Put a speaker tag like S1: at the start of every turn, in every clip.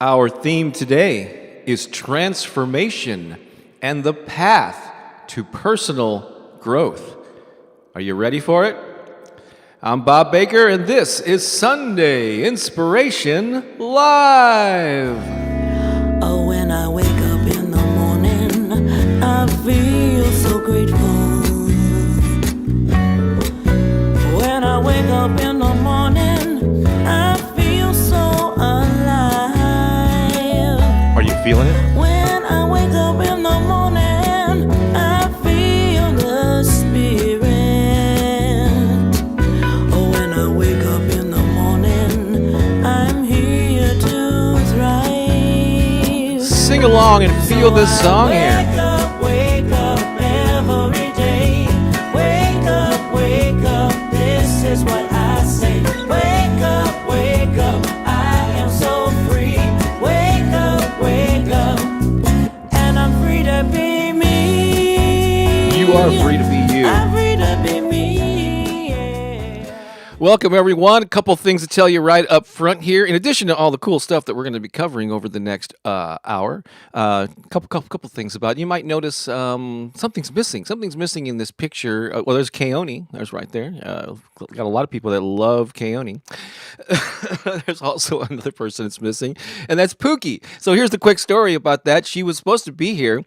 S1: Our theme today is transformation and the path to personal growth. Are you ready for it? I'm Bob Baker, and this is Sunday Inspiration Live.
S2: Oh, when I wake up in the morning, I feel so grateful. When I wake up in the morning, I feel so alive.
S1: Are you feeling it?
S2: When I wake up in the morning, I feel the Spirit. Oh, when I wake up in the morning, I'm here to thrive.
S1: Sing along and feel this song here.
S2: Wake up every day. Wake up, this is what I say. Wake up, I am so free. Wake up, and I'm free to be me.
S1: You are free to be you.
S2: I'm free to be me. Yeah.
S1: Welcome, everyone. A couple things to tell you right up front here. In addition to all the cool stuff that we're going to be covering over the next hour, couple things about it. You might notice something's missing. Something's missing in this picture. Well, there's Keone. There's right there. Got a lot of people that love Keone. There's also another person that's missing, and that's Pooki. So here's the quick story about that. She was supposed to be here.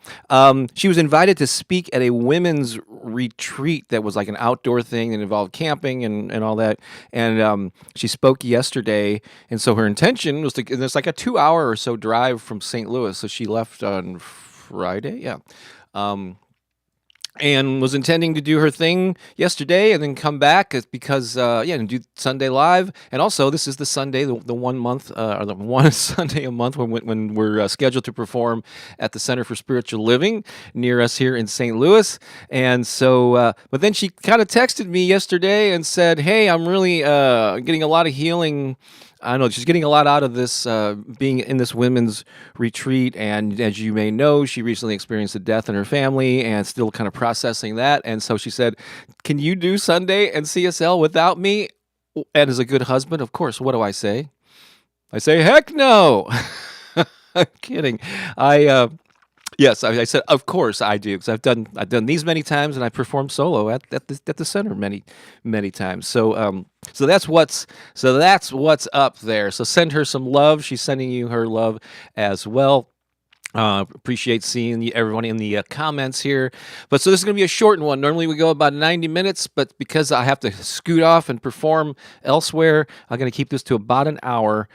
S1: She was invited to speak at a women's retreat that was like an outdoor thing that involved camping and all that. And she spoke yesterday, and so her intention was to. And it's like a 2-hour or so drive from St. Louis, so she left on Friday. Yeah. And was intending to do her thing yesterday and then come back because and do Sunday Live. And also, this is the Sunday, the 1 month, or the one Sunday a month when we're scheduled to perform at the Center for Spiritual Living near us here in St. Louis. And so, but then she kind of texted me yesterday and said, "Hey, I'm really getting a lot of healing." I don't know, she's getting a lot out of this, being in this women's retreat. And as you may know, she recently experienced a death in her family and still kind of processing that. And so she said, "Can you do Sunday and CSL without me?" And as a good husband, of course, what do I say? I say, heck no. I'm kidding. Yes, I said, of course I do, because I've done these many times, and I performed solo at the center many times. So that's what's up there. So send her some love. She's sending you her love as well. Appreciate seeing everyone in the comments here. But so this is going to be a short one. Normally we go about 90 minutes, but because I have to scoot off and perform elsewhere, I'm going to keep this to about an hour.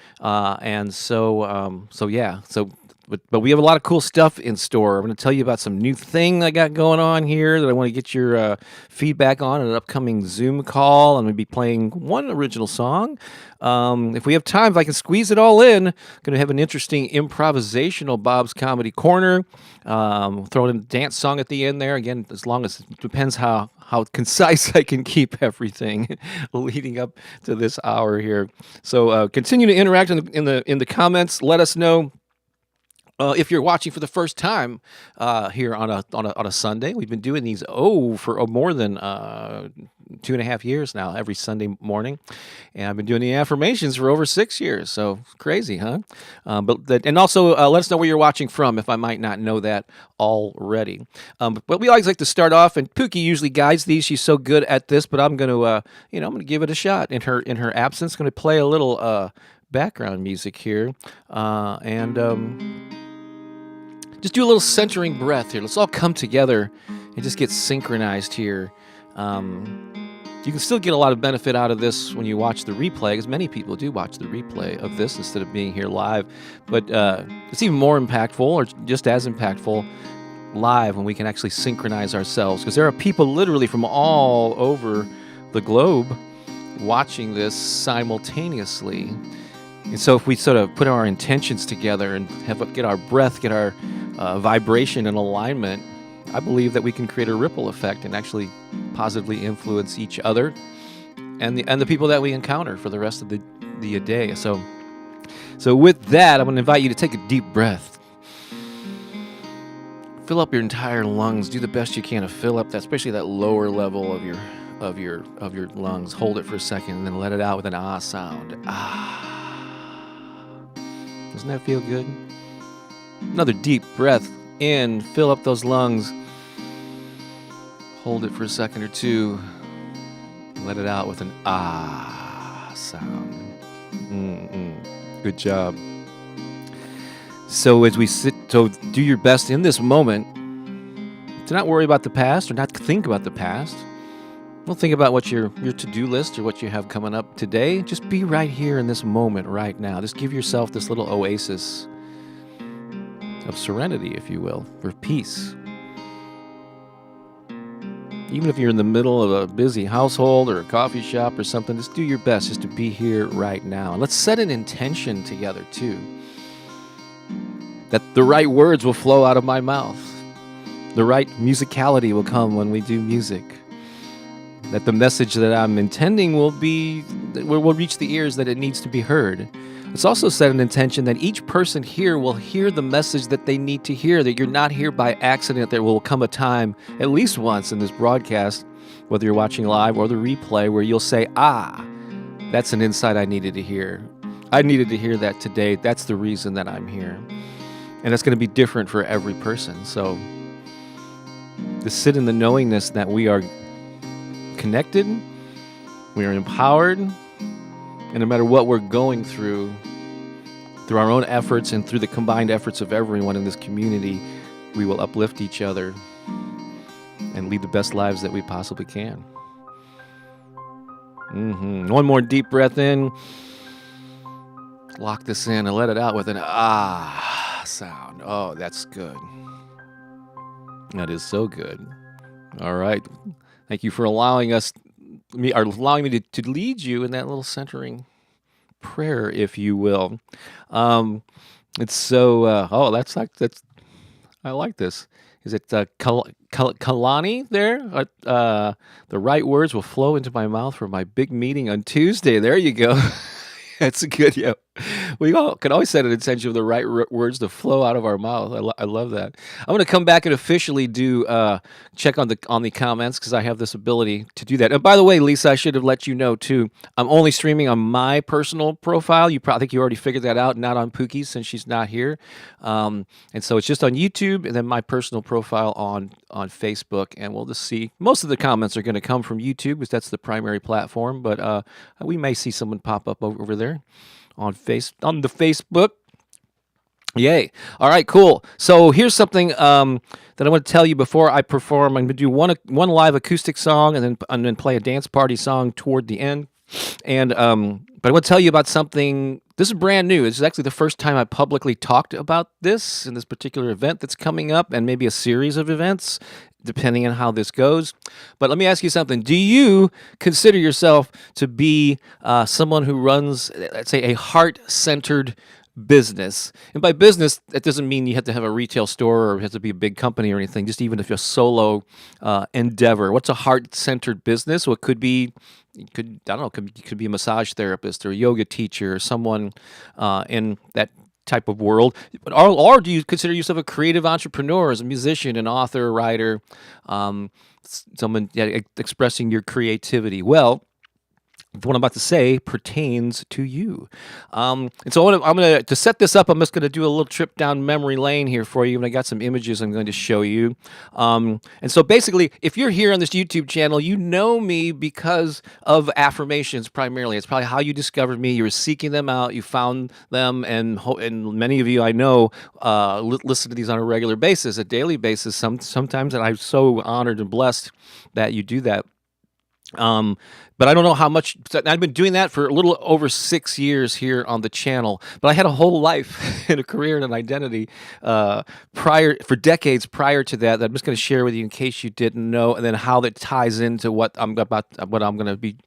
S1: But we have a lot of cool stuff in store. I'm going to tell you about some new thing I got going on here that I want to get your feedback on an upcoming Zoom call. I'm going to be playing one original song. If we have time, if I can squeeze it all in, I'm going to have an interesting improvisational Bob's Comedy Corner. Throw in a dance song at the end there. Again, as long as it depends how concise I can keep everything leading up to this hour here. So continue to interact in the comments. Let us know. If you're watching for the first time here on a Sunday. We've been doing these for more than 2.5 years now, every Sunday morning, and I've been doing the affirmations for over 6 years. So crazy, huh? And also let us know where you're watching from if I might not know that already. But we always like to start off, and Pooki usually guides these. She's so good at this, but I'm going to I'm going to give it a shot in her absence. Going to play a little background music here, and just do a little centering breath here. Let's all come together and just get synchronized here. You can still get a lot of benefit out of this when you watch the replay, because many people do watch the replay of this instead of being here live. But it's even more impactful, or just as impactful, live when we can actually synchronize ourselves. Because there are people literally from all over the globe watching this simultaneously. And so if we sort of put our intentions together and get our breath, get our vibration and alignment, I believe that we can create a ripple effect and actually positively influence each other and the people that we encounter for the rest of the day. So with that, I'm going to invite you to take a deep breath. Fill up your entire lungs. Do the best you can to fill up that, especially that lower level of your lungs. Hold it for a second and then let it out with an ah sound. Ah. Doesn't that feel good? Another deep breath in, fill up those lungs. Hold it for a second or two. Let it out with an ah sound. Good job. So as we sit, so do your best in this moment to not worry about the past or not think about the past. Don't think about what your to-do list or what you have coming up today. Just be right here in this moment right now. Just give yourself this little oasis of serenity, if you will, for peace. Even if you're in the middle of a busy household or a coffee shop or something, just do your best just to be here right now. And let's set an intention together, too. That the right words will flow out of my mouth. The right musicality will come when we do music. That the message that I'm intending will reach the ears that it needs to be heard. Let's also set an intention that each person here will hear the message that they need to hear, that you're not here by accident. There will come a time, at least once in this broadcast, whether you're watching live or the replay, where you'll say, that's an insight I needed to hear. I needed to hear that today. That's the reason that I'm here. And it's going to be different for every person. So to sit in the knowingness that we are connected, we are empowered, and no matter what we're going through our own efforts and through the combined efforts of everyone in this community, we will uplift each other and lead the best lives that we possibly can. One more deep breath in. Lock this in and let it out with an sound. Oh, that's good. That is so good. All right. Thank you for allowing me to lead you in that little centering prayer, if you will. It's so. I like this. Is it Kalani there? The right words will flow into my mouth for my big meeting on Tuesday. There you go. That's a good, yeah. We all can always set an intention of the right words to flow out of our mouth. I love that. I'm going to come back and officially do check on the comments because I have this ability to do that. And by the way, Lisa, I should have let you know too. I'm only streaming on my personal profile. You probably think you already figured that out. Not on Pooki's since she's not here. And so it's just on YouTube and then my personal profile on Facebook. And we'll just see. Most of the comments are going to come from YouTube because that's the primary platform. But we may see someone pop up over there on the Facebook. Yay. All right, cool. So here's something that I want to tell you before I perform. I'm going to do one live acoustic song and then play a dance party song toward the end. And but I want to tell you about something. This is brand new. This is actually the first time I publicly talked about this in this particular event that's coming up, and maybe a series of events, depending on how this goes. But let me ask you something. Do you consider yourself to be someone who runs, let's say, a heart-centered business? And by business, that doesn't mean you have to have a retail store or it has to be a big company or anything, just even if you're a solo endeavor. What's a heart-centered business? Well, it could be, could be a massage therapist or a yoga teacher or someone in that type of world. Or do you consider yourself a creative entrepreneur, as a musician, an author, writer, someone expressing your creativity? Well, what I'm about to say pertains to you. And so I'm going to set this up. I'm just going to do a little trip down memory lane here for you. And I got some images I'm going to show you. And so basically, if you're here on this YouTube channel, you know me because of Affirmations primarily. It's probably how you discovered me. You were seeking them out. You found them. And many of you I know listen to these on a regular basis, a daily basis sometimes. And I'm so honored and blessed that you do that. But I don't know how much. I've been doing that for a little over 6 years here on the channel. But I had a whole life and a career and an identity for decades prior to that I'm just going to share with you in case you didn't know, and then how that ties into what I'm going to be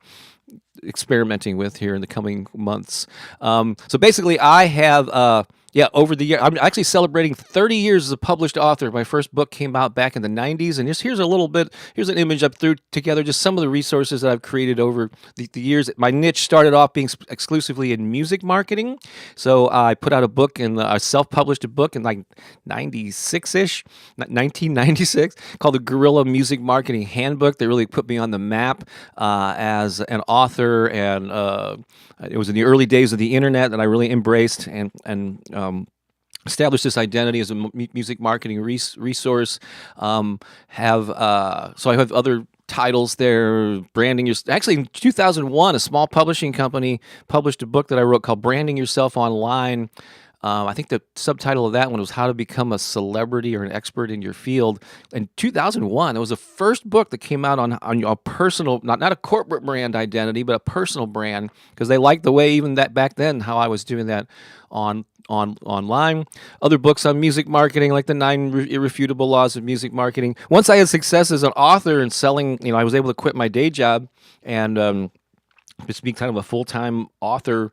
S1: experimenting with here in the coming months. So basically, I have Yeah, over the year, I'm actually celebrating 30 years as a published author. My first book came out back in the 90s, and just here's a little bit. Here's an image I threw together, just some of the resources that I've created over the years. My niche started off being exclusively in music marketing, so I put out a book and I self-published a book in like 96-ish, 1996, called the Guerrilla Music Marketing Handbook. That really put me on the map as an author, and it was in the early days of the internet that I really embraced and established this identity as a music marketing resource. So I have other titles there. Branding your actually in 2001, a small publishing company published a book that I wrote called "Branding Yourself Online." I think the subtitle of that one was "How to Become a Celebrity or an Expert in Your Field." In 2001, it was the first book that came out on a personal, not a corporate brand identity, but a personal brand, because they liked the way even that back then how I was doing that online. Other books on music marketing, like the 9 Irrefutable Laws of Music Marketing. Once I had success as an author and selling, I was able to quit my day job and just be kind of a full-time author.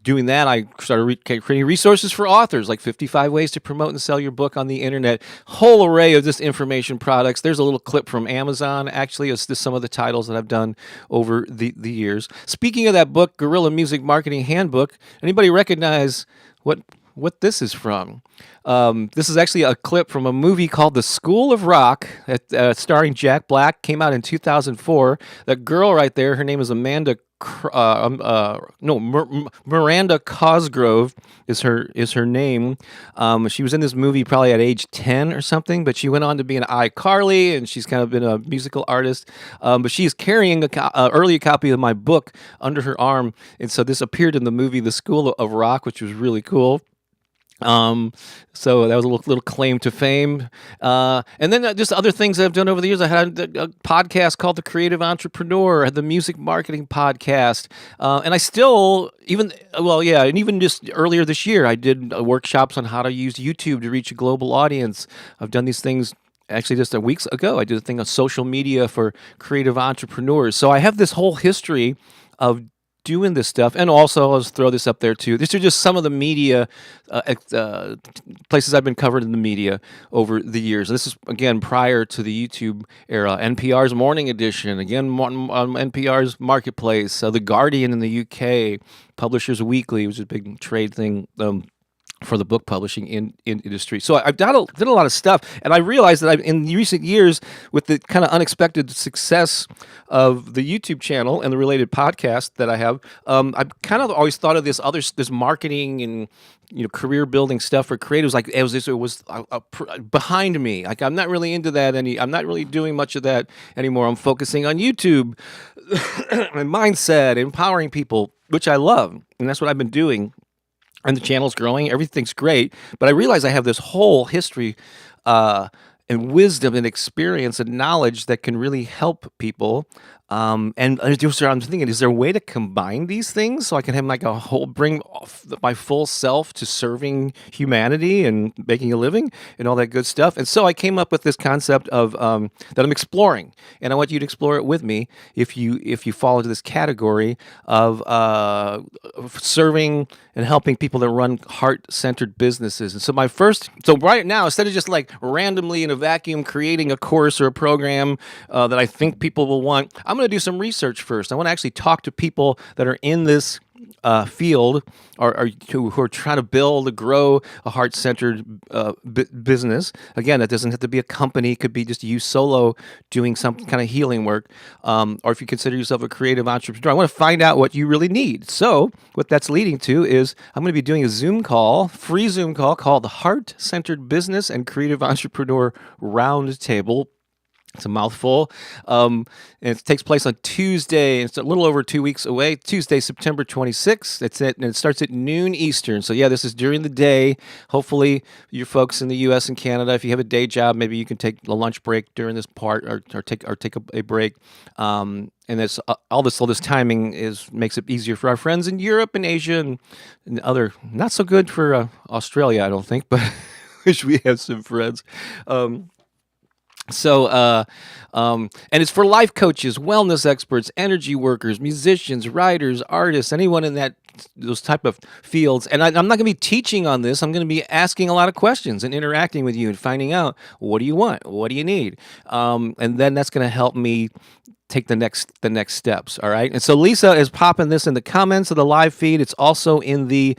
S1: Doing that, I started creating resources for authors, like 55 ways to promote and sell your book on the internet. Whole array of just information products. There's a little clip from Amazon. Actually, it's just some of the titles that I've done over the years. Speaking of that book, Guerrilla Music Marketing Handbook, anybody recognize what this is from? This is actually a clip from a movie called The School of Rock, starring Jack Black. Came out in 2004. That girl right there, her name is Miranda Cosgrove is her name. She was in this movie probably at age 10 or something, but she went on to be an iCarly, and she's kind of been a musical artist. But she's carrying an early copy of my book under her arm, and so this appeared in the movie The School of Rock, which was really cool. So that was a little claim to fame. And then just other things that I've done over the years. I had a podcast called The Creative Entrepreneur. I had the Music Marketing Podcast. And I still, and even just earlier this year, I did workshops on how to use YouTube to reach a global audience. I've done these things. Actually, just a weeks ago, I did a thing on social media for creative entrepreneurs. So I have this whole history of doing this stuff. And also, I'll just throw this up there too. These are just some of the media places I've been covered in the media over the years. This is, again, prior to the YouTube era. NPR's Morning Edition, again, NPR's Marketplace, The Guardian in the UK, Publishers Weekly, which is a big trade thing. For the book publishing industry. So I've did a lot of stuff, and I realized that in recent years, with the kind of unexpected success of the YouTube channel and the related podcast that I have, I've kind of always thought of this marketing and career building stuff for creatives like it was behind me. Like I'm not really into that I'm not really doing much of that anymore. I'm focusing on YouTube and mindset, empowering people, which I love, and that's what I've been doing. And the channel's growing. Everything's great. But I realize I have this whole history and wisdom and experience and knowledge that can really help people. And I'm thinking, is there a way to combine these things so I can have bring my full self to serving humanity and making a living and all that good stuff? And so I came up with this concept of that I'm exploring, and I want you to explore it with me if you fall into this category of serving and helping people that run heart-centered businesses. And so right now, instead of just like randomly in a vacuum creating a course or a program that I think people will want, I'm going to do some research first. I want to actually talk to people that are in this field or who are trying to build or grow a heart-centered business. Again, that doesn't have to be a company. It could be just you solo doing some kind of healing work. Or if you consider yourself a creative entrepreneur, I want to find out what you really need. So what that's leading to is I'm going to be doing a free Zoom call called the Heart-Centered Business and Creative Entrepreneur Roundtable. It's a mouthful. And it takes place on Tuesday. It's a little over 2 weeks away. Tuesday, September 26th. And it starts at noon Eastern. So yeah, this is during the day. Hopefully, you folks in the U.S. and Canada, if you have a day job, maybe you can take a lunch break during this part, or take a break. And this all this timing makes it easier for our friends in Europe and Asia and other. Not so good for Australia, I don't think, but wish we had some friends. So, and it's for life coaches, wellness experts, energy workers, musicians, writers, artists, anyone in those type of fields. And I'm not going to be teaching on this. I'm going to be asking a lot of questions and interacting with you and finding out, what do you want, what do you need, and then that's going to help me take the next steps. All right. And so Lisa is popping this in the comments of the live feed. It's also in the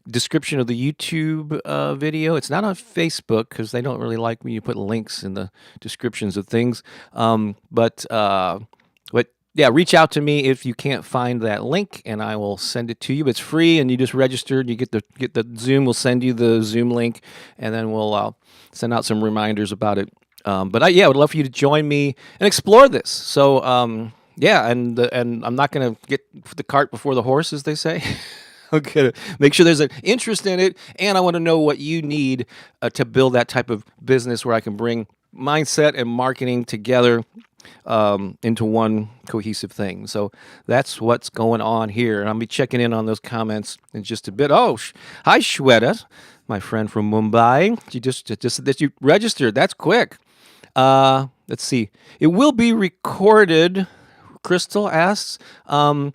S1: description of the YouTube video. It's not on Facebook because they don't really like when you put links in the descriptions of things. But yeah, reach out to me if you can't find that link, and I will send it to you. It's free, and you just register. You get the Zoom. We'll send you the Zoom link, and then we'll send out some reminders about it. But I would love for you to join me and explore this. So yeah, and I'm not going to get the cart before the horse, as they say. I'm going to make sure there's an interest in it, and I want to know what you need to build that type of business where I can bring mindset and marketing together into one cohesive thing. So that's what's going on here, and I'll be checking in on those comments in just a bit. Oh, hi Shweta, my friend from Mumbai. You just that you registered. That's quick. Let's see. It will be recorded, Crystal asks. But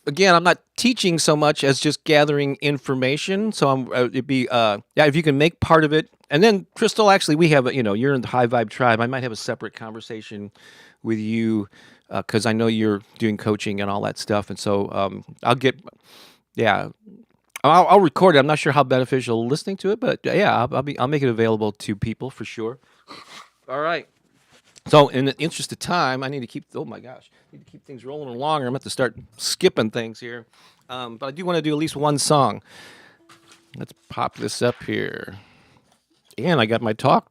S1: again, I'm not teaching so much as just gathering information. So it'd be, if you can make part of it. And then Crystal, actually, we have, you're in the High Vibe Tribe. I might have a separate conversation with you, because I know you're doing coaching and all that stuff. And so, I'll record it. I'm not sure how beneficial listening to it, but yeah, I'll make it available to people for sure. All right. So in the interest of time, I need to keep. Oh my gosh, I need to keep things rolling along, or I'm going to have to start skipping things here. But I do want to do at least one song. Let's pop this up here. And I got my talk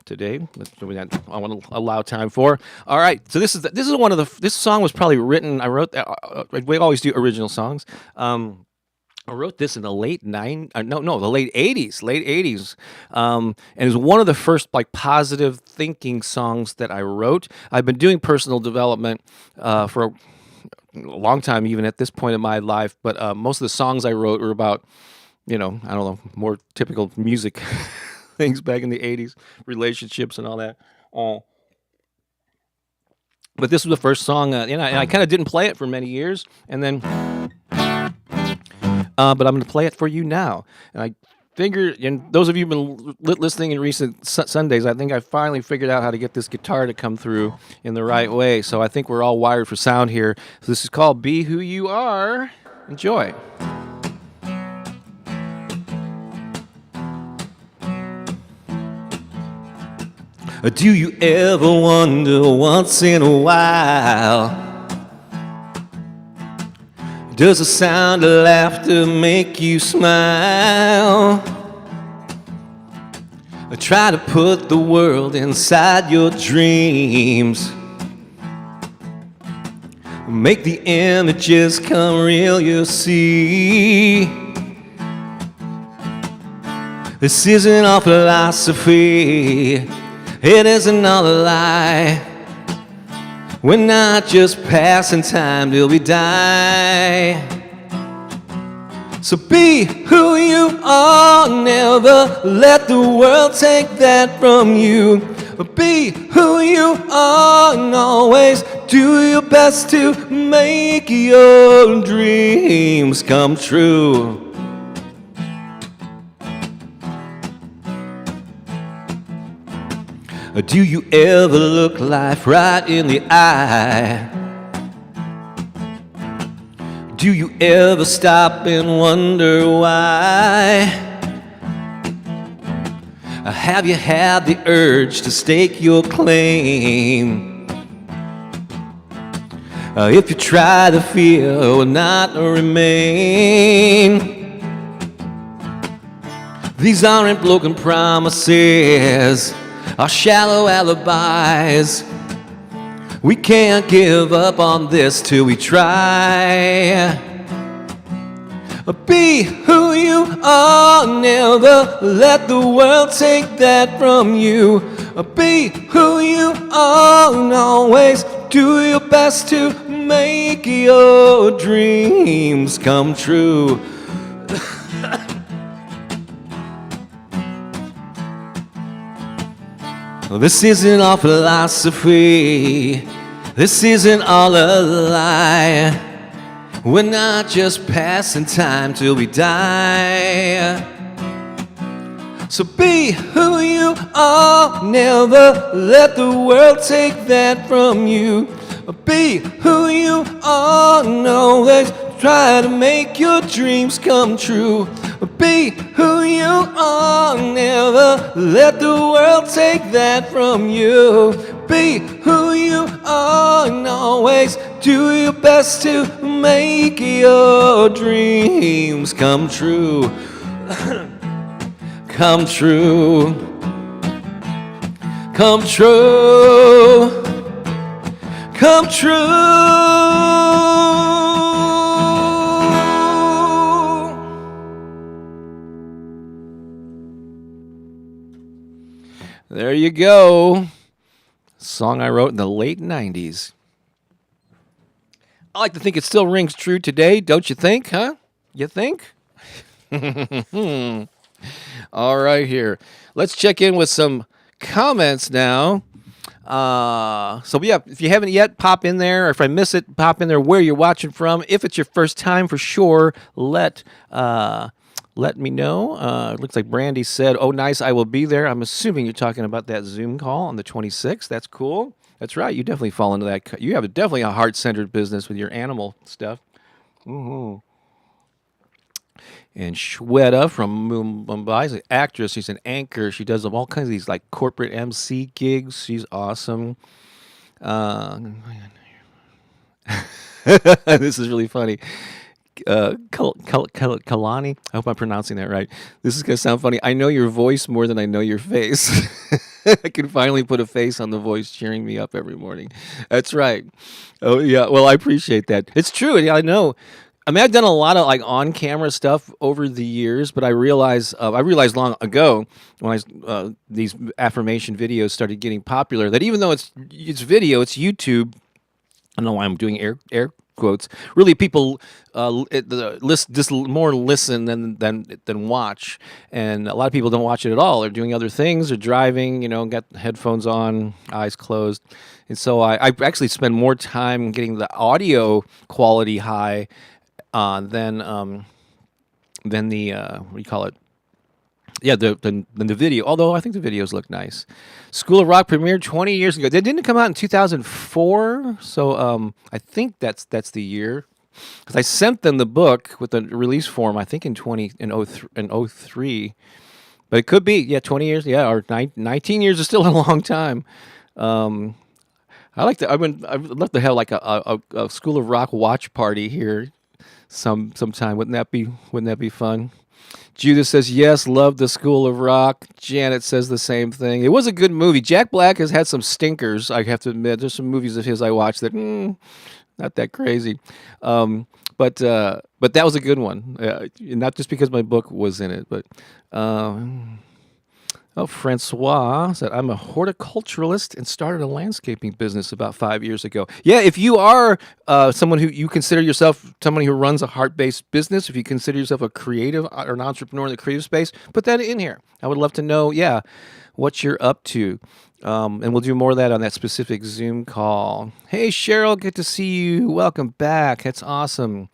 S1: today. I want to allow time for. All right. So this is one of the. This song was probably written. I wrote that. We always do original songs. I wrote this in the late the late 80s. And it was one of the first positive thinking songs that I wrote. I've been doing personal development for a long time, even at this point in my life. But most of the songs I wrote were about, I don't know, more typical music things back in the 80s, relationships and all that. But this was the first song, and I kind of didn't play it for many years, and then. But I'm going to play it for you now. And I figured, and those of you who've been listening in recent Sundays, I think I finally figured out how to get this guitar to come through in the right way. So I think we're all wired for sound here. So this is called Be Who You Are. Enjoy. Do you ever wonder once in a while, does the sound of laughter make you smile? Try to put the world inside your dreams. Make the images come real, you'll see. This isn't all philosophy. It isn't all a lie. We're not just passing time till we die. So be who you are, never let the world take that from you. Be who you are and always do your best to make your dreams come true. Do you ever look life right in the eye? Do you ever stop and wonder why? Have you had the urge to stake your claim? If you try, the fear will not remain. These aren't broken promises, our shallow alibis. We can't give up on this till we try. Be who you are, never let the world take that from you. Be who you are and always do your best to make your dreams come true. This isn't all philosophy. This isn't all a lie. We're not just passing time till we die. So be who you are. Never let the world take that from you. Be who you are. No, let's try to make your dreams come true. Be who you are. Never let the world take that from you. Be who you are and always do your best to make your dreams come true. Come true. Come true. Come true. There you go. Song I wrote in the late 90s. I like to think it still rings true today, don't you think, huh? You think? All right, here. Let's check in with some comments now. So yeah, if you haven't yet, pop in there. Or if I miss it, pop in there where you're watching from. If it's your first time, for sure, let me know. It looks like Brandy said, "Oh, nice, I will be there." I'm assuming you're talking about that Zoom call on the 26th. That's cool. That's right. You definitely fall into that. You have definitely a heart-centered business with your animal stuff. Mm-hmm. And Shweta from Mumbai is an actress. She's an anchor. She does all kinds of these like corporate MC gigs. She's awesome. This is really funny. Kalani. I hope I'm pronouncing that right. This is going to sound funny. I know your voice more than I know your face. I can finally put a face on the voice cheering me up every morning. That's right. Oh, yeah. Well, I appreciate that. It's true. Yeah, I know. I mean, I've done a lot of like on-camera stuff over the years, but I realized long ago when these affirmation videos started getting popular that even though it's video, it's YouTube. I don't know why I'm doing air quotes. Really, people more listen than watch, and a lot of people don't watch it at all. They're doing other things. They're driving, got headphones on, eyes closed, and so I actually spend more time getting the audio quality high than the what do you call it? Yeah, the video. Although I think the videos look nice. School of Rock premiered 20 years ago. They didn't come out in 2004, so I think that's the year. Because I sent them the book with the release form. I think in 03. But it could be 20 years. Yeah, or 19 years is still a long time. I'd love to have like a School of Rock watch party here sometime. Wouldn't that be fun? Judith says, yes, love the School of Rock. Janet says the same thing. It was a good movie. Jack Black has had some stinkers, I have to admit. There's some movies of his I watched that, not that crazy. But that was a good one. Not just because my book was in it, but... Francois said, I'm a horticulturalist and started a landscaping business about 5 years ago. Yeah, if you are someone who you consider yourself somebody who runs a heart-based business, if you consider yourself a creative or an entrepreneur in the creative space, put that in here. I would love to know, what you're up to. And we'll do more of that on that specific Zoom call. Hey, Cheryl, good to see you. Welcome back. That's awesome.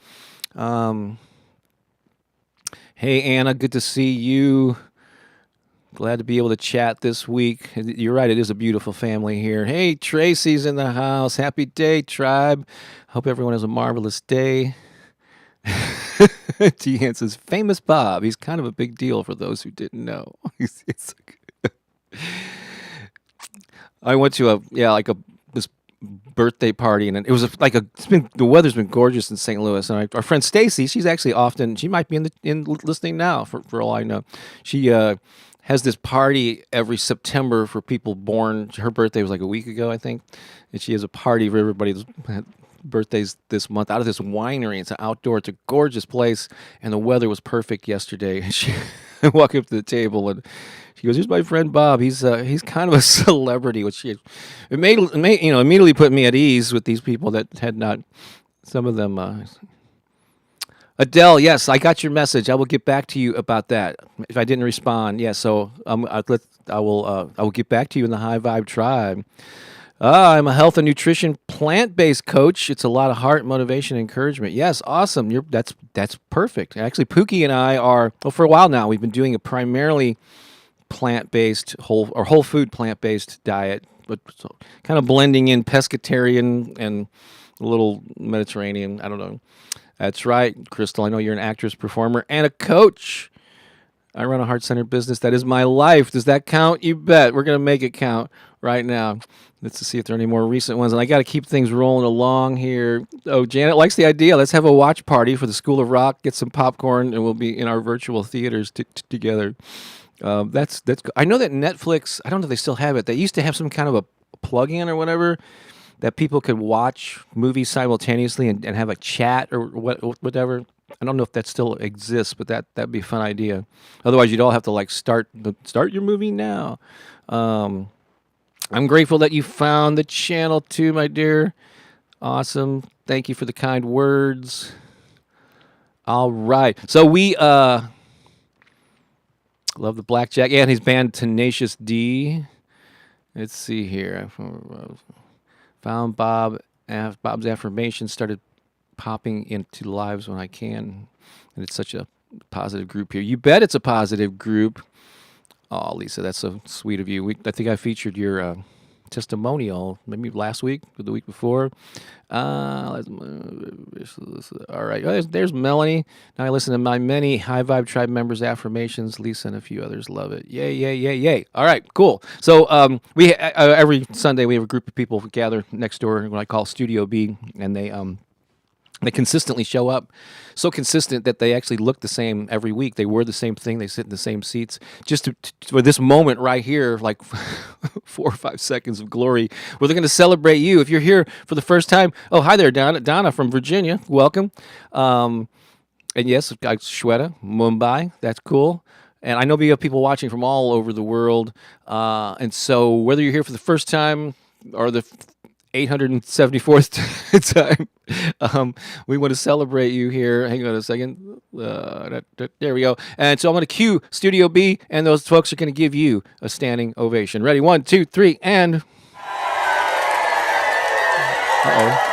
S1: Hey, Anna, good to see you. Glad to be able to chat this week. You're right, it is a beautiful family here. Hey, Tracy's in the house. Happy day, tribe. Hope everyone has a marvelous day. T-Han says, famous Bob. He's kind of a big deal for those who didn't know. I went to this birthday party, and it was the weather's been gorgeous in St. Louis. And our friend Stacy, she's actually she might be in listening now for all I know. She has this party every September for people born. Her birthday was like a week ago, I think. And she has a party for everybody's birthdays this month out of this winery. It's an outdoor. It's a gorgeous place. And the weather was perfect yesterday. And I walk up to the table and she goes, here's my friend Bob. He's kind of a celebrity, which it made immediately put me at ease with these people that had not, some of them, Adele, yes, I got your message. I will get back to you about that if I didn't respond. Yeah, so I will get back to you in the High Vibe Tribe. I'm a health and nutrition plant-based coach. It's a lot of heart, motivation, and encouragement. Yes, awesome. That's perfect. Actually, Pooki and I are, well, for a while now, we've been doing a primarily plant-based whole food plant-based diet, but kind of blending in pescatarian and a little Mediterranean. I don't know. That's right, Crystal. I know you're an actress, performer, and a coach. I run a heart-centered business. That is my life. Does that count? You bet. We're going to make it count right now. Let's see if there are any more recent ones. And I got to keep things rolling along here. Oh, Janet likes the idea. Let's have a watch party for the School of Rock. Get some popcorn, and we'll be in our virtual theaters together. That's. I know that Netflix. I don't know if they still have it. They used to have some kind of a plug-in or whatever that people could watch movies simultaneously and have a chat or whatever. I don't know if that still exists, but that'd be a fun idea. Otherwise, you'd all have to like start your movie now. I'm grateful that you found the channel too, my dear. Awesome. Thank you for the kind words. All right. So we love the Blackjack and his band Tenacious D. Let's see here. Found Bob's Affirmations, started popping into lives when I can. And it's such a positive group here. You bet it's a positive group. Oh, Lisa, that's so sweet of you. I think I featured your testimonial maybe last week or the week before. All right. Oh, there's Melanie. Now I listen to my many High Vibe Tribe members' affirmations. Lisa and a few others love it. Yay, yay, yay, yay. All right, cool. So we every Sunday we have a group of people gather next door, what I call Studio B, and they consistently show up, so consistent that they actually look the same every week. They wear the same thing. They sit in the same seats. Just for this moment right here, like 4 or 5 seconds of glory, where they're going to celebrate you. If you're here for the first time, oh, hi there, Donna. Donna from Virginia. Welcome. And yes, Shweta, Mumbai. That's cool. And I know we have people watching from all over the world. And so whether you're here for the first time or the 874th time. We want to celebrate you here. Hang on a second. There we go. And so I'm going to cue Studio B, and those folks are going to give you a standing ovation. Ready? 1, 2, 3, and... Uh-oh.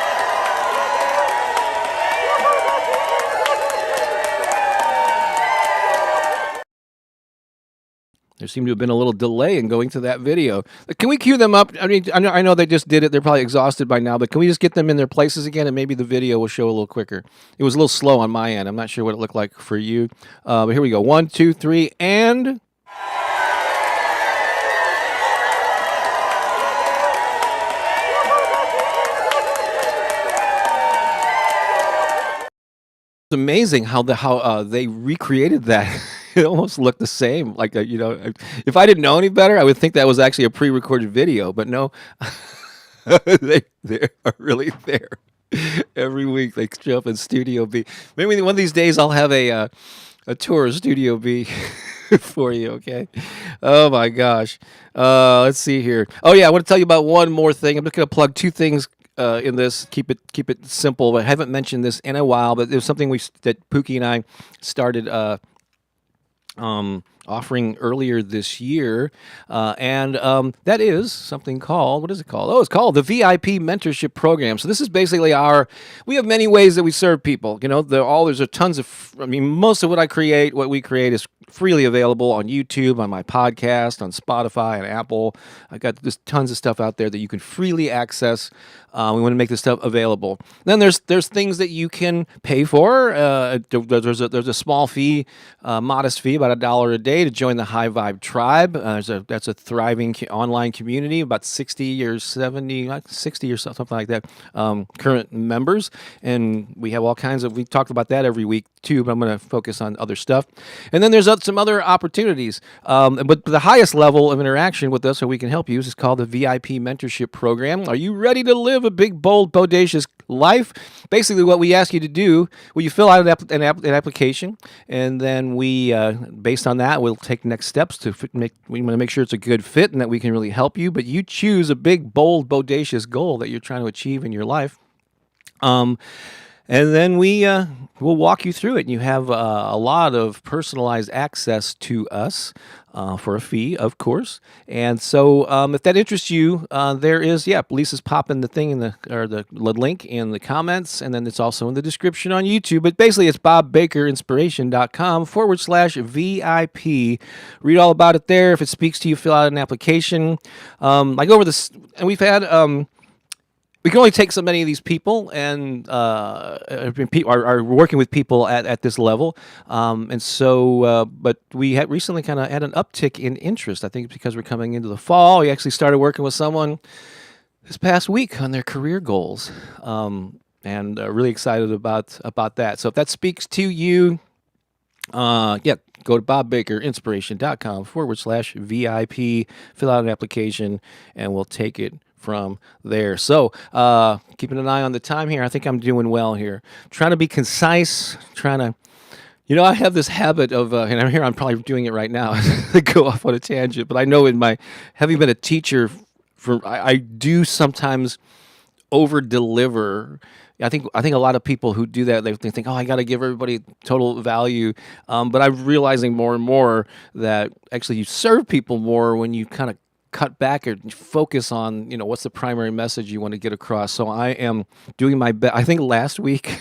S1: There seemed to have been a little delay in going to that video. Can we cue them up? I mean, I know they just did it. They're probably exhausted by now, but can we just get them in their places again, and maybe the video will show a little quicker? It was a little slow on my end. I'm not sure what it looked like for you. But here we go. 1, 2, 3, and... It's amazing how they recreated that. It almost looked the same. Like, if I didn't know any better, I would think that was actually a pre-recorded video. But no, they are really there. Every week they show up in Studio B. Maybe one of these days I'll have a tour of Studio B for you, okay? Oh, my gosh. Let's see here. Oh, yeah, I want to tell you about one more thing. I'm just going to plug 2 things in this. Keep it simple. I haven't mentioned this in a while, but it was something that Pooki and I started offering earlier this year, and that is something called, what is it called? Oh, it's called the VIP Mentorship Program. So this is basically we have many ways that we serve people. There's tons of, most of what we create is freely available on YouTube, on my podcast, on Spotify and Apple. I got just tons of stuff out there that you can freely access. We want to make this stuff available. Then there's things that you can pay for. There's a small fee, modest fee, about $1 a day to join the High Vibe Tribe. That's a thriving online community, about 60 or 70, 60 or something like that, current members. And we have all kinds of, we talk about that every week too, but I'm going to focus on other stuff. And then there's some other opportunities. But the highest level of interaction with us, so we can help you, is called the VIP Mentorship Program. Are you ready to live a big, bold, bodacious life? Basically, what we ask you to do, you fill out an application, and then we, based on that, we'll take next steps we want to make sure it's a good fit and that we can really help you. But you choose a big, bold, bodacious goal that you're trying to achieve in your life. And then we we'll walk you through it. And you have a lot of personalized access to us for a fee, of course. And so, if that interests you, there is, Lisa's popping the thing in the link in the comments, and then it's also in the description on YouTube. But basically, it's bobbakerinspiration.com/VIP. Read all about it there. If it speaks to you, fill out an application. Like over this, and we've had. We can only take so many of these people, and are working with people at this level, and so. But we had recently kind of had an uptick in interest. I think it's because we're coming into the fall. We actually started working with someone this past week on their career goals, and really excited about that. So if that speaks to you, go to bobbakerinspiration.com/VIP, fill out an application, and we'll take it from there. So, keeping an eye on the time here. I think I'm doing well here. Trying to be concise, I have this habit of, and I'm probably doing it right now, to go off on a tangent, but I know having been a teacher, I do sometimes over-deliver. I think a lot of people who do that, they think, oh, I got to give everybody total value. But I'm realizing more and more that actually you serve people more when you kind of cut back or focus on, what's the primary message you want to get across. So I am doing my best. I think last week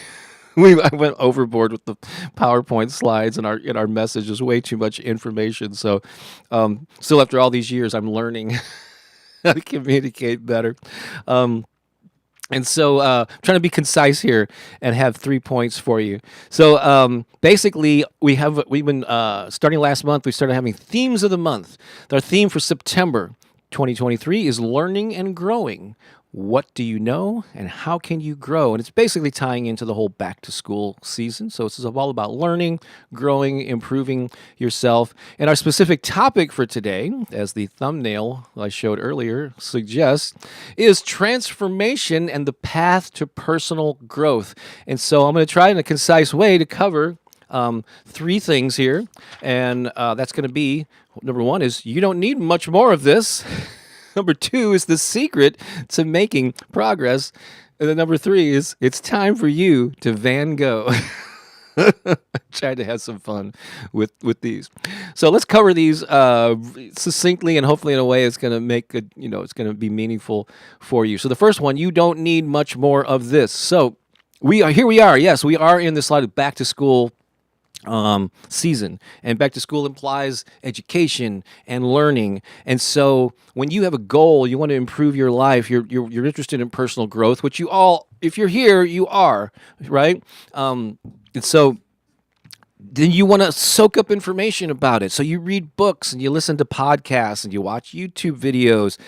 S1: I went overboard with the PowerPoint slides, and our message is way too much information. So still after all these years, I'm learning how to communicate better. And so trying to be concise here and have 3 points for you. So basically, we've been starting last month, we started having themes of the month. Our theme for September 2023 is learning and growing. What do you know, and how can you grow? And it's basically tying into the whole back to school season. So this is all about learning, growing, improving yourself. And our specific topic for today, as the thumbnail I showed earlier suggests, is transformation and the path to personal growth. And so I'm going to try in a concise way to cover 3 things here. And that's going to be, number 1 is you don't need much more of this. Number 2 is the secret to making progress. And then number 3 is it's time for you to Van Gogh. Tried to have some fun with these. So let's cover these succinctly, and hopefully in a way it's going to make it's going to be meaningful for you. So the first one, you don't need much more of this. So here we are. Yes, we are in this slide of back to school season, and back to school implies education and learning. And so when you have a goal, you want to improve your life, you're interested in personal growth, which you all, if you're here, you are, right? And so then you want to soak up information about it. So you read books and you listen to podcasts and you watch YouTube videos.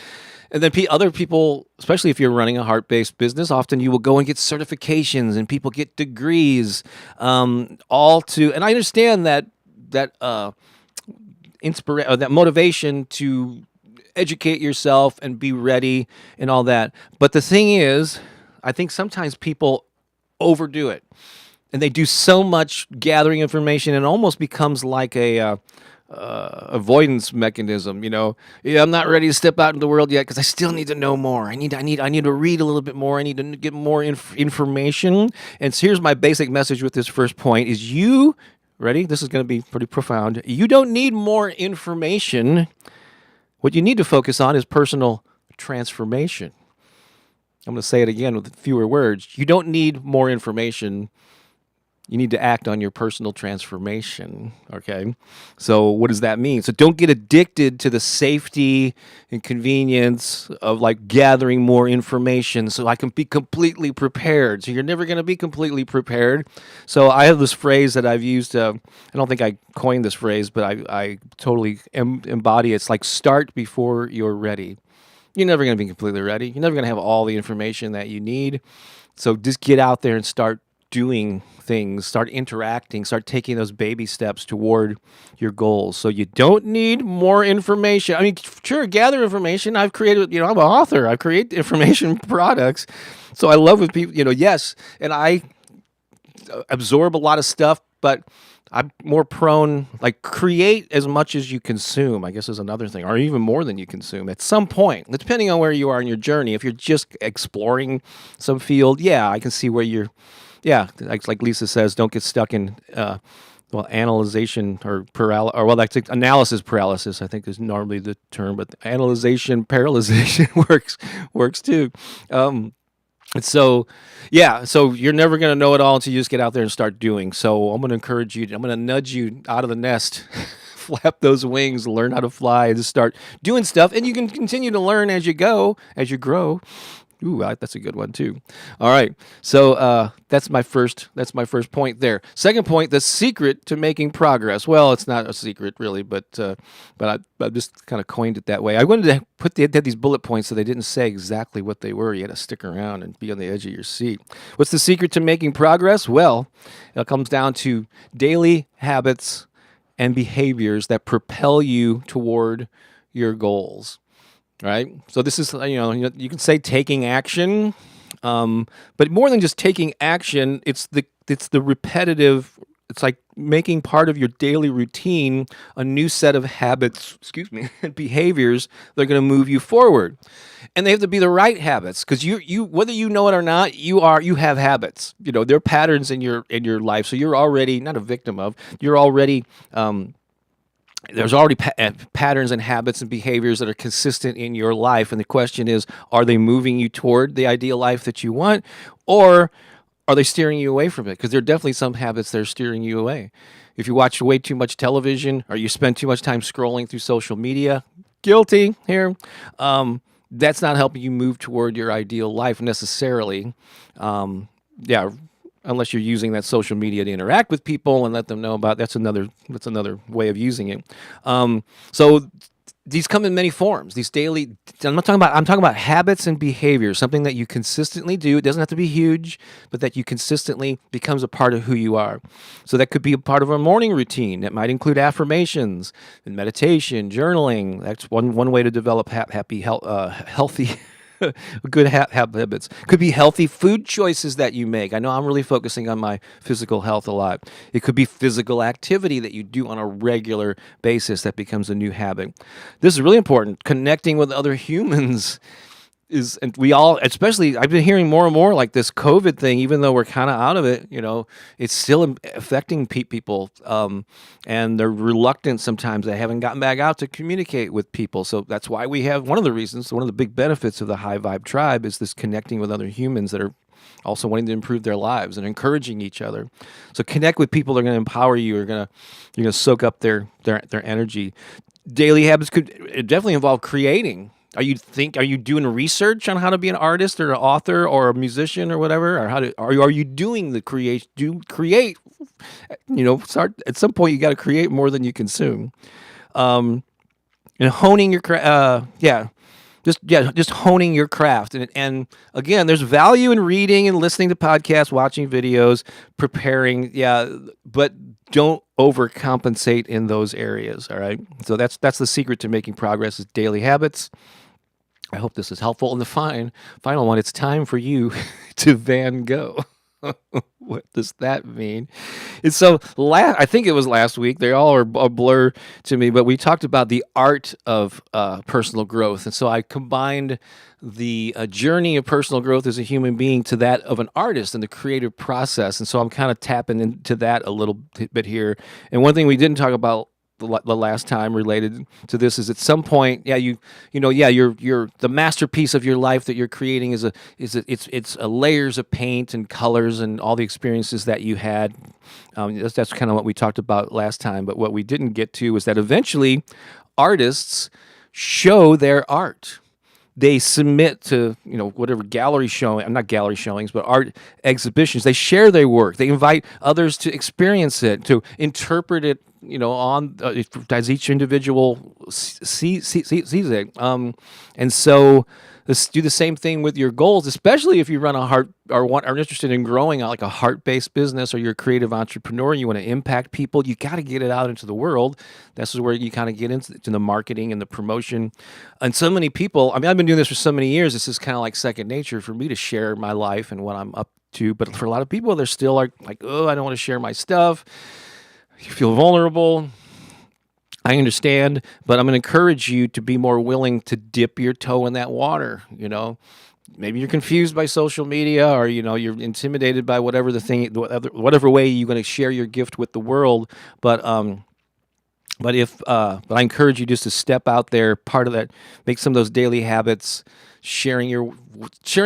S1: And then other people, especially if you're running a heart-based business, often you will go and get certifications, and people get degrees, and I understand that motivation to educate yourself and be ready and all that. But the thing is, I think sometimes people overdo it, and they do so much gathering information, and it almost becomes like a avoidance mechanism. I'm not ready to step out into the world yet because I still need to know more. I need to read a little bit more. I need to get more information. And so here's my basic message with this first point: is you ready? This is going to be pretty profound. You don't need more information. What you need to focus on is personal transformation. I'm going to say it again with fewer words. You don't need more information. You need to act on your personal transformation, okay? So what does that mean? So don't get addicted to the safety and convenience of like gathering more information so I can be completely prepared. So you're never going to be completely prepared. So I have this phrase that I've used. I don't think I coined this phrase, but I totally embody it. It's like start before you're ready. You're never going to be completely ready. You're never going to have all the information that you need. So just get out there and start doing things, start interacting, start taking those baby steps toward your goals. So you don't need more information. I mean, sure, gather information. I've created, I'm an author. I create information products. So I love when people, yes, and I absorb a lot of stuff, but I'm more prone, like create as much as you consume, I guess is another thing, or even more than you consume at some point, depending on where you are in your journey. If you're just exploring some field, I can see where you're yeah, like Lisa says, don't get stuck in well, analyzation or well, that's analysis paralysis. I think is normally the term, but analyzation paralysis works too. And so, yeah, so you're never going to know it all until you just get out there and start doing. So I'm going to encourage you. I'm going to nudge you out of the nest. Flap those wings, learn how to fly, and just start doing stuff. And you can continue to learn as you go, as you grow. Ooh, that's a good one too. All right, so that's my first point there. Second point, the secret to making progress. Well, it's not a secret really, but I just kind of coined it that way. I wanted to put these bullet points so they didn't say exactly what they were. You had to stick around and be on the edge of your seat. What's the secret to making progress? Well, it comes down to daily habits and behaviors that propel you toward your goals. Right. So this is, you can say taking action, but more than just taking action, it's the repetitive. It's like making part of your daily routine a new set of habits, and behaviors that are going to move you forward. And they have to be the right habits, because you whether you know it or not, you have habits. There are patterns in your life, so you're already not a victim of. You're already there's already patterns and habits and behaviors that are consistent in your life. And the question is, are they moving you toward the ideal life that you want, or are they steering you away from it? Because there are definitely some habits that are steering you away. If you watch way too much television, or you spend too much time scrolling through social media, guilty here, that's not helping you move toward your ideal life necessarily. Unless you're using that social media to interact with people and let them know about, that's another way of using it. So these come in many forms. These daily, I'm talking about habits and behaviors, something that you consistently do. It doesn't have to be huge, but that you consistently becomes a part of who you are. So that could be a part of a morning routine. That might include affirmations and meditation, journaling. That's one way to develop healthy good habits. Could be healthy food choices that you make. I know I'm really focusing on my physical health a lot. It could be physical activity that you do on a regular basis that becomes a new habit. This is really important. Connecting with other humans and we all, especially, I've been hearing more and more like this COVID thing, even though we're kind of out of it, it's still affecting people, and they're reluctant sometimes. They haven't gotten back out to communicate with people. So that's why we have, one of the big benefits of the High Vibe Tribe is this connecting with other humans that are also wanting to improve their lives and encouraging each other. So connect with people that are going to empower you, you're going to soak up their energy. Daily habits could definitely involve creating. Are you doing research on how to be an artist or an author or a musician or whatever? Or are you doing the create? Start at some point. You got to create more than you consume. And honing your just honing your craft. And again, there's value in reading and listening to podcasts, watching videos, preparing. Yeah, but don't overcompensate in those areas. All right. So that's the secret to making progress is daily habits. I hope this is helpful. And the final one, it's time for you to Van Gogh. What does that mean? And so I think it was last week. They all are a blur to me, but we talked about the art of personal growth. And so I combined the journey of personal growth as a human being to that of an artist and the creative process. And so I'm kind of tapping into that a little bit here. And one thing we didn't talk about the last time related to this is at some point, you're the masterpiece of your life that you're creating it's layers of paint and colors and all the experiences that you had. That's kind of what we talked about last time. But what we didn't get to is that eventually artists show their art. They submit to, whatever not gallery showings, but art exhibitions. They share their work. They invite others to experience it, to interpret it, as each individual sees it. And so let's do the same thing with your goals, especially if you run are interested in growing like a heart-based business, or you're a creative entrepreneur and you want to impact people. You got to get it out into the world. This is where you kind of get into the marketing and the promotion. And so many people, I've been doing this for so many years. This is kind of like second nature for me to share my life and what I'm up to. But for a lot of people, they're still like, oh, I don't want to share my stuff. You feel vulnerable. I understand, but I'm going to encourage you to be more willing to dip your toe in that water. maybe you're confused by social media, or you're intimidated by whatever whatever way you're going to share your gift with the world. But I encourage you just to step out there, part of that, make some of those daily habits, sharing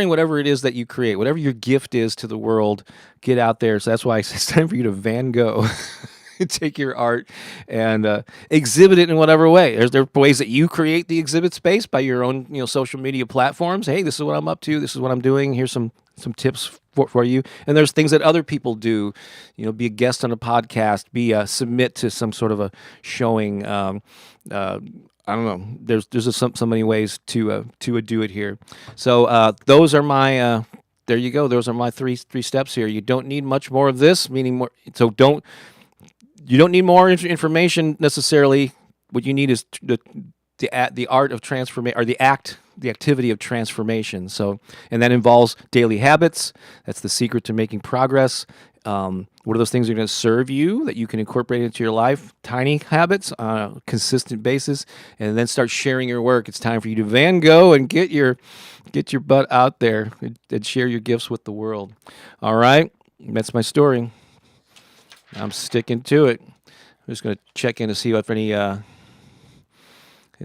S1: whatever it is that you create, whatever your gift is to the world. Get out there. So that's why it's time for you to Van Gogh. Take your art and exhibit it in whatever way. There are ways that you create the exhibit space by your own social media platforms. Hey, this is what I'm up to. This is what I'm doing. Here's some tips for you. And there's things that other people do. Be a guest on a podcast. Submit to some sort of a showing. I don't know. There's so many ways to do it here. So those are my. There you go. Those are my three steps here. You don't need much more of this. Meaning more. So don't. You don't need more information necessarily. What you need is the art of transformation, or the activity of transformation. So, and that involves daily habits. That's the secret to making progress. What are those things that are going to serve you that you can incorporate into your life? Tiny habits on a consistent basis, and then start sharing your work. It's time for you to Van Gogh and get your butt out there and share your gifts with the world. All right, that's my story. I'm sticking to it. I'm just going to check in to see if any, let's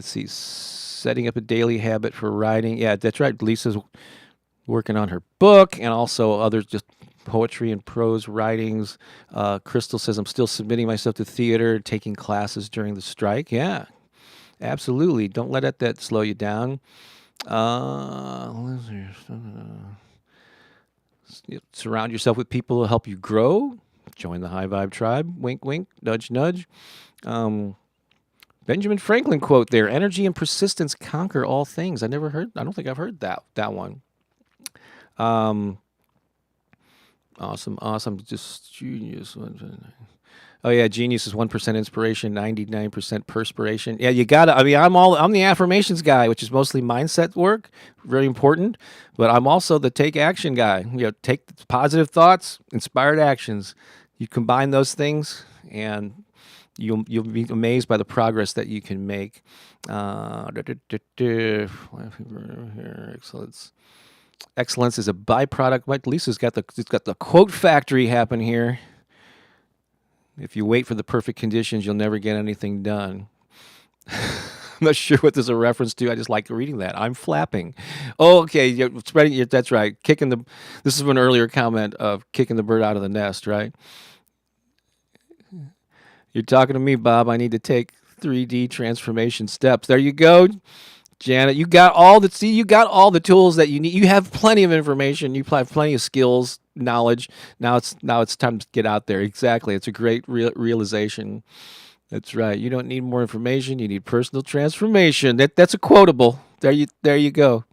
S1: see, setting up a daily habit for writing. Yeah, that's right. Lisa's working on her book, and also others, just poetry and prose writings. Crystal says, I'm still submitting myself to theater, taking classes during the strike. Yeah, absolutely. Don't let that slow you down. Surround yourself with people who help you grow. Join the High Vibe Tribe. Wink, wink, nudge, nudge. Benjamin Franklin quote there: "Energy and persistence conquer all things." I don't think I've heard that one. Awesome. Just genius. Oh yeah, genius is 1% inspiration, 99% perspiration. Yeah, you gotta. I mean, I'm the affirmations guy, which is mostly mindset work, very important. But I'm also the take action guy. Take positive thoughts, inspired actions. You combine those things, and you'll be amazed by the progress that you can make. Excellence is a byproduct. Mike Lisa's got the quote factory happen here. If you wait for the perfect conditions, you'll never get anything done. I'm not sure what this is a reference to. I just like reading that. I'm flapping. Oh, okay. You're spreading. That's right. This is an earlier comment of kicking the bird out of the nest, right? You're talking to me, Bob. I need to take 3D transformation steps. There you go, Janet. You got all the tools that you need. You have plenty of information. You have plenty of skills, knowledge. Now it's time to get out there. Exactly. It's a great realization. That's right. You don't need more information. You need personal transformation. That's a quotable. There you go.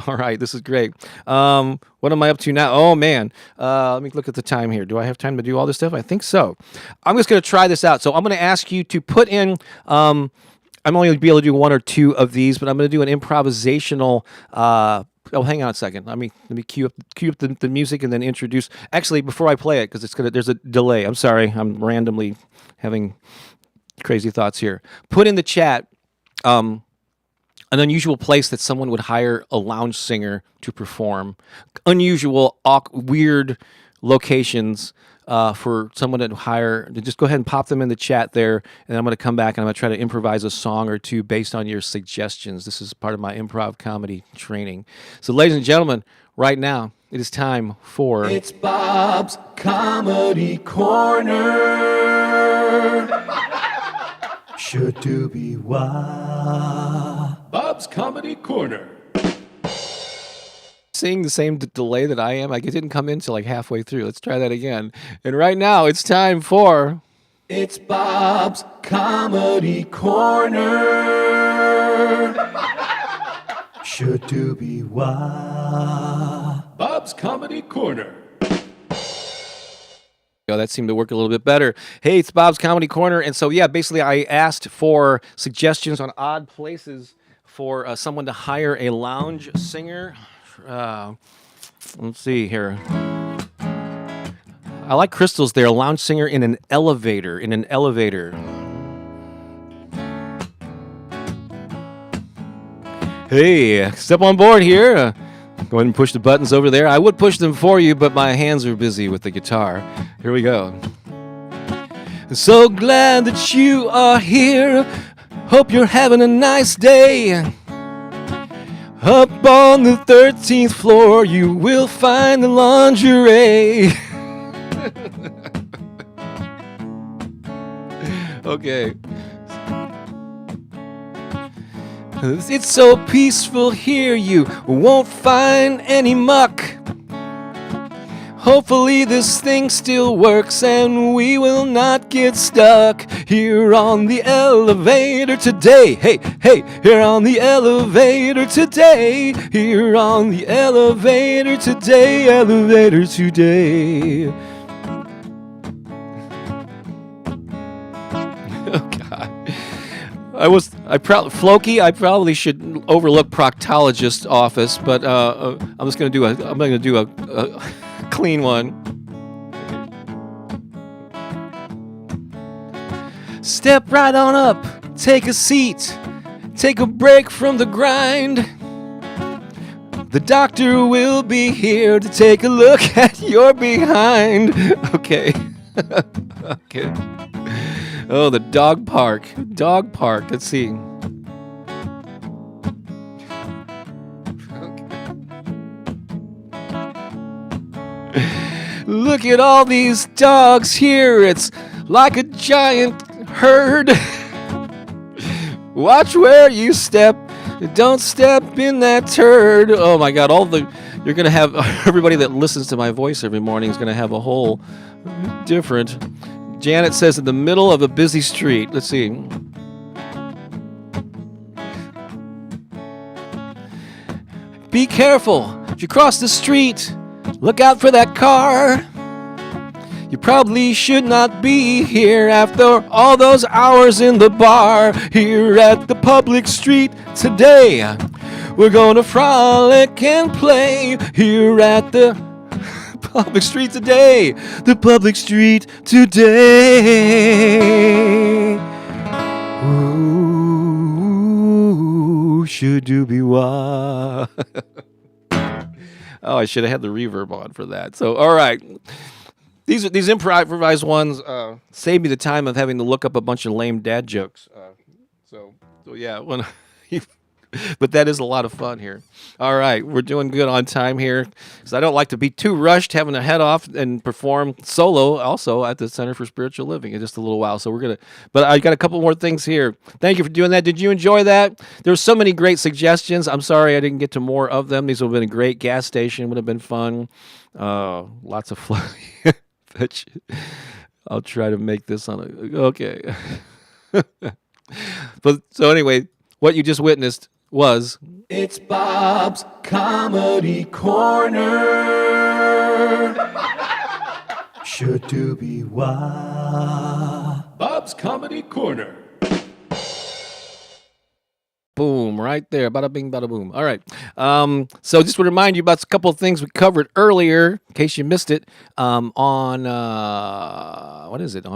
S1: All right, this is great. What am I up to now? Oh man, let me look at the time here. Do I have time to do all this stuff? I think so. I'm just going to try this out. So I'm going to ask you to put in. I'm only going to be able to do one or two of these, but I'm going to do an improvisational. Hang on a second. Let me cue up the music and then introduce. Actually, before I play it, because there's a delay. I'm sorry. I'm randomly having crazy thoughts here. Put in the chat. An unusual place that someone would hire a lounge singer to perform. Unusual, weird locations for someone to hire. Just go ahead and pop them in the chat there, and I'm going to come back and I'm going to try to improvise a song or two based on your suggestions. This is part of my improv comedy training. So, ladies and gentlemen, right now it is time for... It's Bob's Comedy Corner. Should do be why. Bob's Comedy Corner. Seeing the same delay that I am, it didn't come in till like halfway through. Let's try that again. And right now, it's time for... It's Bob's Comedy Corner. Should do be why. Bob's Comedy Corner. Oh, that seemed to work a little bit better. Hey, it's Bob's Comedy Corner. And so, yeah, basically I asked for suggestions on odd places for someone to hire a lounge singer. Let's see here. I like Crystal's there, a lounge singer in an elevator. Hey, step on board here. Go ahead and push the buttons over there. I would push them for you, but my hands are busy with the guitar. Here we go. So glad that you are here. Hope you're having a nice day. Up on the 13th floor, you will find the lingerie. Okay. It's so peaceful here, you won't find any muck. Hopefully this thing still works and we will not get stuck here on the elevator today. Hey, hey, here on the elevator today. Here on the elevator today, elevator today. Oh God. Floki, I probably should overlook proctologist's office, but I'm gonna do a clean one. Step right on up, take a seat, take a break from the grind. The doctor will be here to take a look at your behind. Okay. Okay. Oh, the dog park. Dog park. Let's see. Look at all these dogs here. It's like a giant herd. Watch where you step. Don't step in that turd. Oh my God! You're gonna have everybody that listens to my voice every morning is gonna have a whole different. Janet says in the middle of a busy street. Let's see. Be careful. If you cross the street, look out for that car. You probably should not be here after all those hours in the bar. Here at the public street today, we're gonna frolic and play. Here at the public street today, the public street today. Ooh, should do be why. Oh, I should have had the reverb on for that. So, all right. These improvised ones save me the time of having to look up a bunch of lame dad jokes. So yeah, but that is a lot of fun here. All right, we're doing good on time here because I don't like to be too rushed, having to head off and perform solo also at the Center for Spiritual Living in just a little while. So but I got a couple more things here. Thank you for doing that. Did you enjoy that? There's so many great suggestions. I'm sorry I didn't get to more of them. These would have been a great gas station. Would have been fun. Lots of fun. I'll try to make this okay. But so anyway, what you just witnessed was It's Bob's Comedy Corner. Should do be why. Bob's Comedy Corner. Boom, right there. Bada bing, bada boom. All right. So just to remind you about a couple of things we covered earlier, in case you missed it, on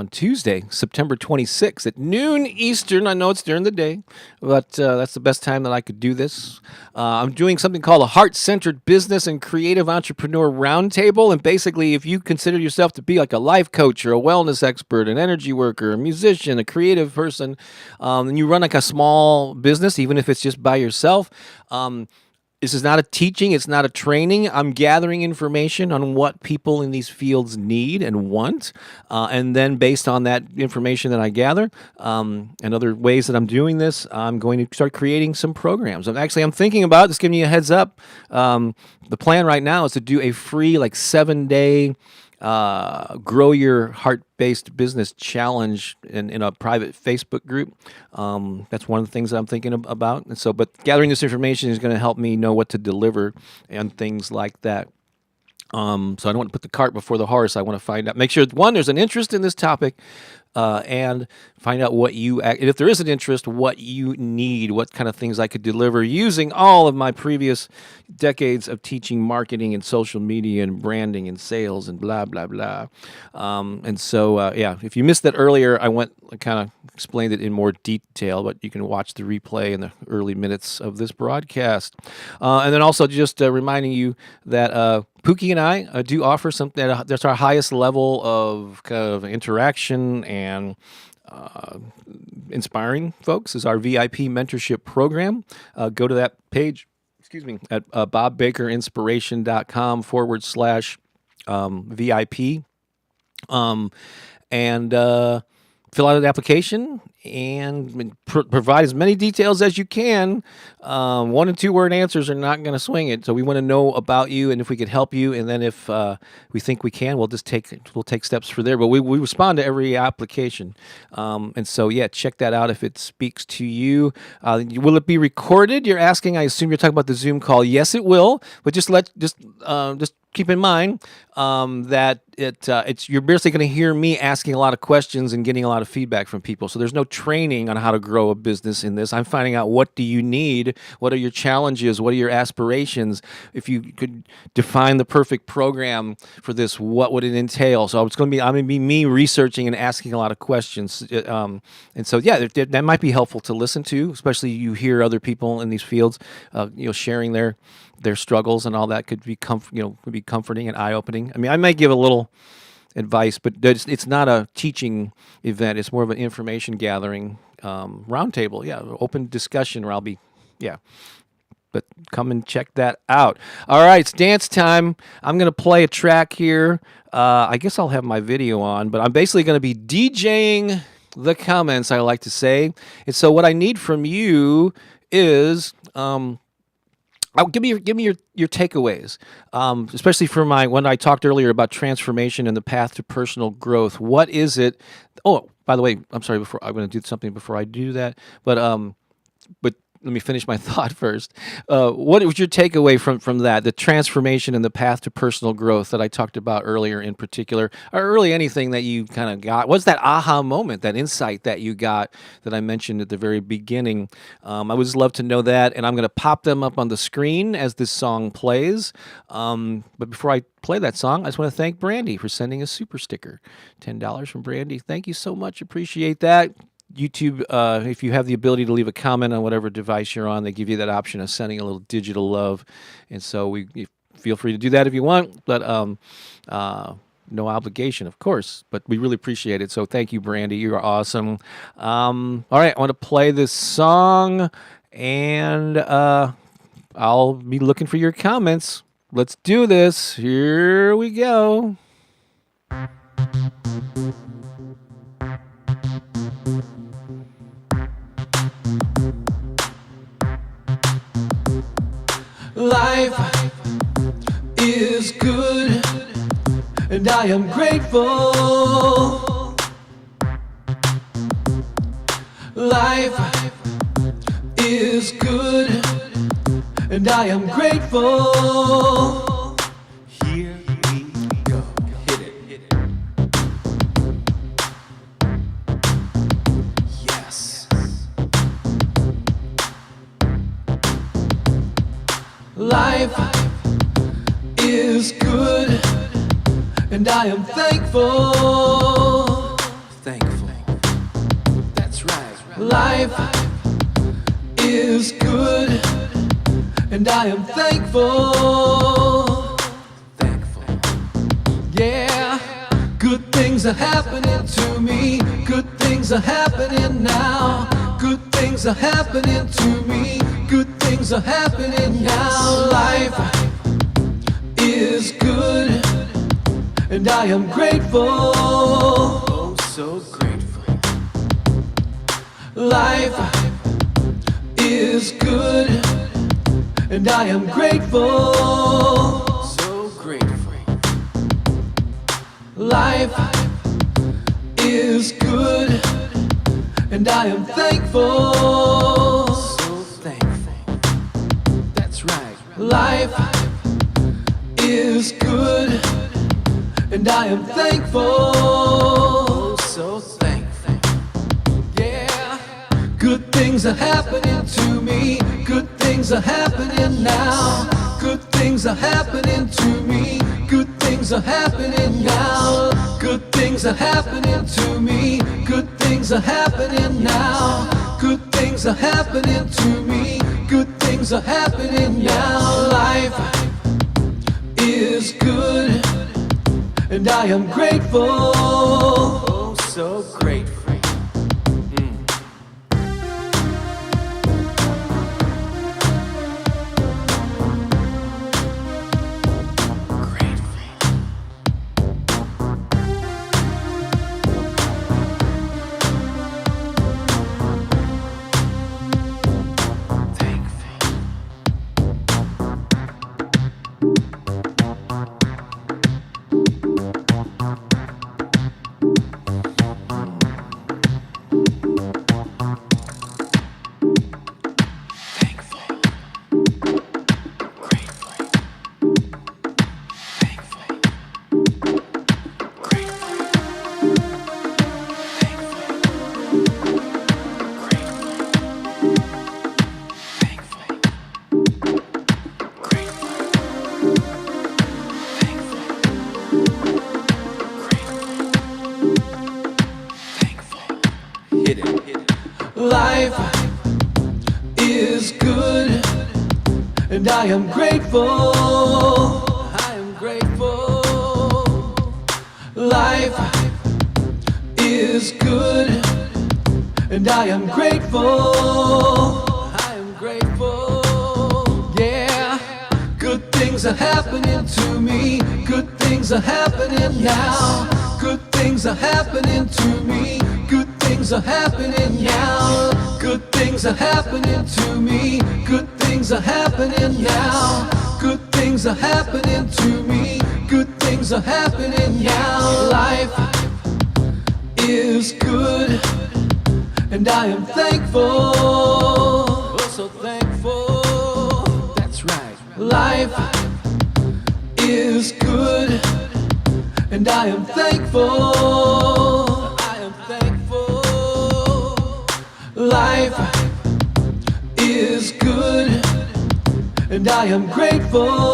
S1: Tuesday, September 26th at noon Eastern. I know it's during the day, but that's the best time that I could do this. I'm doing something called a Heart-Centered Business and Creative Entrepreneur Roundtable. And basically, if you consider yourself to be like a life coach or a wellness expert, an energy worker, a musician, a creative person, and you run like a small business, even if it's just by yourself, this is not a teaching. It's not a training. I'm gathering information on what people in these fields need and want. And then based on that information that I gather and other ways that I'm doing this, I'm going to start creating some programs. I'm thinking about, just giving you a heads up, the plan right now is to do a free 7-day grow your heart-based business challenge in a private Facebook group. That's one of the things that I'm thinking about. And so, but gathering this information is going to help me know what to deliver and things like that. So I don't want to put the cart before the horse. I want to find out, make sure, one, there's an interest in this topic, and find out if there is an interest, what you need, what kind of things I could deliver using all of my previous decades of teaching marketing and social media and branding and sales and blah, blah, blah. And so, if you missed that earlier, I went kind of explained it in more detail, but you can watch the replay in the early minutes of this broadcast. And then also just reminding you that Pooki and I do offer something that's our highest level of kind of interaction and inspiring folks is our VIP mentorship program. Go to that page, at bobbakerinspiration.com/VIP. And fill out an application and provide as many details as you can. 1 and 2 word answers are not going to swing it. So we want to know about you and if we could help you. And then if we think we can, we'll take steps for there. But we respond to every application. And so, yeah, check that out if it speaks to you. Will it be recorded? You're asking. I assume you're talking about the Zoom call. Yes, it will. But just keep in mind that you're basically going to hear me asking a lot of questions and getting a lot of feedback from people. So there's no training on how to grow a business in this. I'm finding out what do you need, what are your challenges, what are your aspirations. If you could define the perfect program for this, what would it entail? So I'm going to be me researching and asking a lot of questions. And so yeah, that might be helpful to listen to, especially you hear other people in these fields, sharing their struggles and all that could be comforting and eye-opening. I mean, I might give a little advice, but it's not a teaching event. It's more of an information gathering roundtable. Yeah, open discussion where I'll be, But come and check that out. All right, it's dance time. I'm going to play a track here. I guess I'll have my video on, but I'm basically going to be DJing the comments, I like to say. And so what I need from you is... give me your takeaways, especially for when I talked earlier about transformation and the path to personal growth. What is it? Oh, by the way, I'm sorry. I'm going to do something before I do that. But let me finish my thought first. What was your takeaway from that? The transformation and the path to personal growth that I talked about earlier, in particular, or really anything that you kind of got. What's that aha moment, that insight that you got that I mentioned at the very beginning? I would just love to know that, and I'm going to pop them up on the screen as this song plays. But before I play that song, I just want to thank Brandy for sending a super sticker, $10 from Brandy. Thank you so much. Appreciate that. YouTube, if you have the ability to leave a comment on whatever device you're on, they give you that option of sending a little digital love. And so you feel free to do that if you want, but no obligation, of course. But we really appreciate it. So thank you, Brandy. You are awesome. All right, I want to play this song, and I'll be looking for your comments. Let's do this. Here we go. Life is good, and I am grateful. Life is good, and I am grateful. Here we go. Hit it. Yes. Life is good, and I am thankful. Thankful. That's right. Life is good, and I am thankful. Thankful. Yeah. Good things are happening to me. Good things are happening now. Good things are happening to me. Good things are happening now. Life is good, and I am grateful. Oh, so grateful. Life is good, and I am grateful. So grateful. Life is good, and I am thankful. So thankful. That's right. Life is good, and I am thankful. So thankful. Yeah. Good things are happening to me. Good things are happening now. Good things are happening to me. Good things are happening now. Good things are happening to me. Good things things are happening now. Good things are happening to me. Good things are happening now. Life is good, and I am grateful. Oh, so grateful. Life is good, and I am grateful. I am grateful. Life is good, and I am grateful. I am grateful. Yeah, good things are happening to me. Good things are happening now. Good things are happening to me. Good things are happening now. Good things are happening to me. Good things are happening now. Good things are happening to me. Good things are happening now. Life is good, and I am thankful. Oh, so thankful. That's right. Life is good, and I am thankful. Life is good, and I am grateful.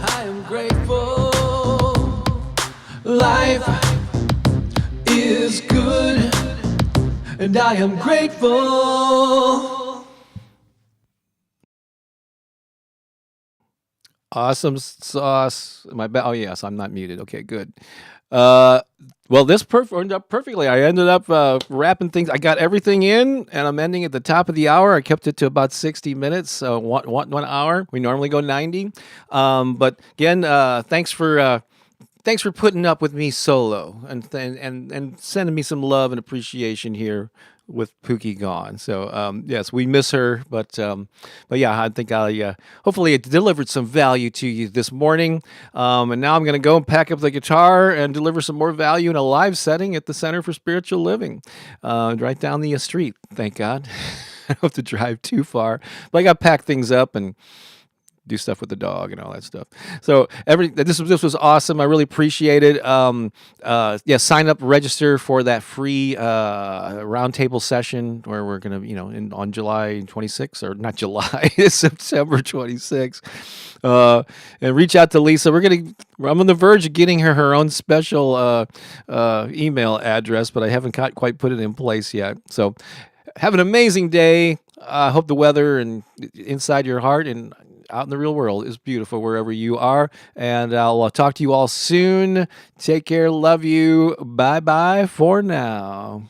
S1: I am grateful. Life is good, and I am grateful. Awesome sauce. Oh yes, I'm not muted. Okay, good. Well, this ended up perfectly. I ended up wrapping things. I got everything in, and I'm ending at the top of the hour. I kept it to about 60 minutes, so 1 hour. We normally go 90. But again, thanks for putting up with me solo and sending me some love and appreciation here with Pooki gone. So yes, we miss her, but yeah, I think hopefully it delivered some value to you this morning. And now I'm going to go and pack up the guitar and deliver some more value in a live setting at the Center for Spiritual Living, right down the street. Thank God. I don't have to drive too far, but I got to pack things up and do stuff with the dog and all that stuff. So this was awesome. I really appreciate it. Yeah, sign up, register for that free roundtable session where we're gonna, on July 26th, or not July, September 26th. And reach out to Lisa. I'm on the verge of getting her own special email address, but I haven't quite put it in place yet. So have an amazing day. I hope the weather and inside your heart and out in the real world is beautiful wherever you are. And I'll talk to you all soon. Take care. Love you. Bye-bye for now.